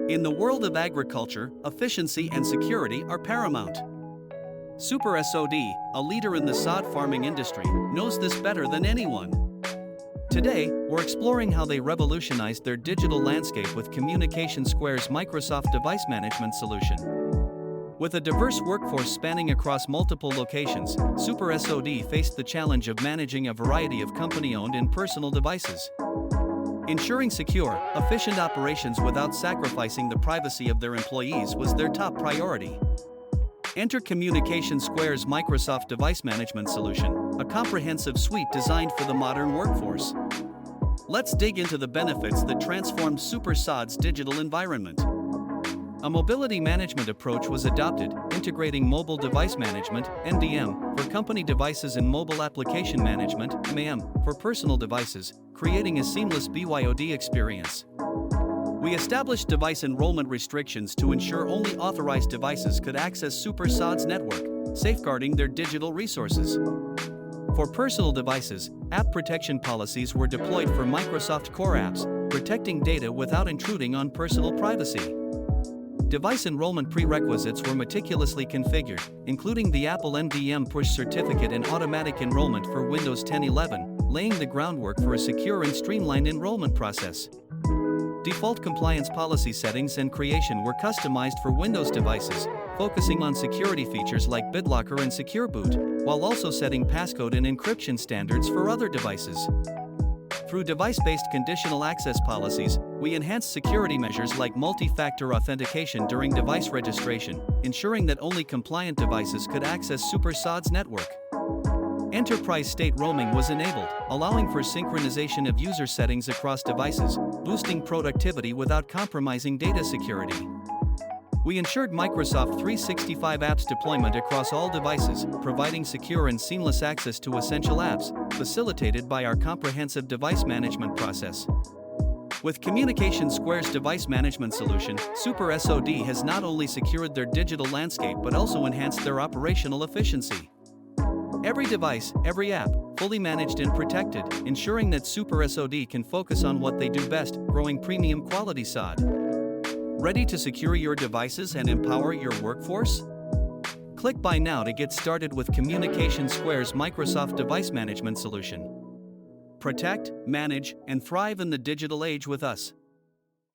In the world of agriculture, efficiency and security are paramount. Super SOD, a leader in the sod farming industry, knows this better than anyone. Today, we're exploring how they revolutionized their digital landscape with Communication Square's Microsoft device management solution. With a diverse workforce spanning across multiple locations, Super SOD faced the challenge of managing a variety of company-owned and personal devices. Ensuring secure, efficient operations without sacrificing the privacy of their employees was their top priority. Enter Communication Square's Microsoft device management solution, a comprehensive suite designed for the modern workforce. Let's dig into the benefits that transformed Super SOD's digital environment. A mobility management approach was adopted, integrating mobile device management (MDM) for company devices and mobile application management (MAM) for personal devices, creating a seamless BYOD experience. We established device enrollment restrictions to ensure only authorized devices could access Super SOD's network, safeguarding their digital resources. For personal devices, app protection policies were deployed for Microsoft Core apps, protecting data without intruding on personal privacy. Device enrollment prerequisites were meticulously configured, including the Apple MDM push certificate and automatic enrollment for Windows 10-11, laying the groundwork for a secure and streamlined enrollment process. Default compliance policy settings and creation were customized for Windows devices, focusing on security features like BitLocker and Secure Boot, while also setting passcode and encryption standards for other devices. Through device-based conditional access policies, we enhanced security measures like multi-factor authentication during device registration, ensuring that only compliant devices could access Super SOD's network. Enterprise state roaming was enabled, allowing for synchronization of user settings across devices, boosting productivity without compromising data security. We ensured Microsoft 365 apps deployment across all devices, providing secure and seamless access to essential apps, facilitated by our comprehensive device management process. With Communication Square's device management solution, Super SOD has not only secured their digital landscape but also enhanced their operational efficiency. Every device, every app, fully managed and protected, ensuring that Super SOD can focus on what they do best, growing premium quality SOD. Ready to secure your devices and empower your workforce? Click buy now to get started with Communication Square's Microsoft device management solution. Protect, manage, and thrive in the digital age with us.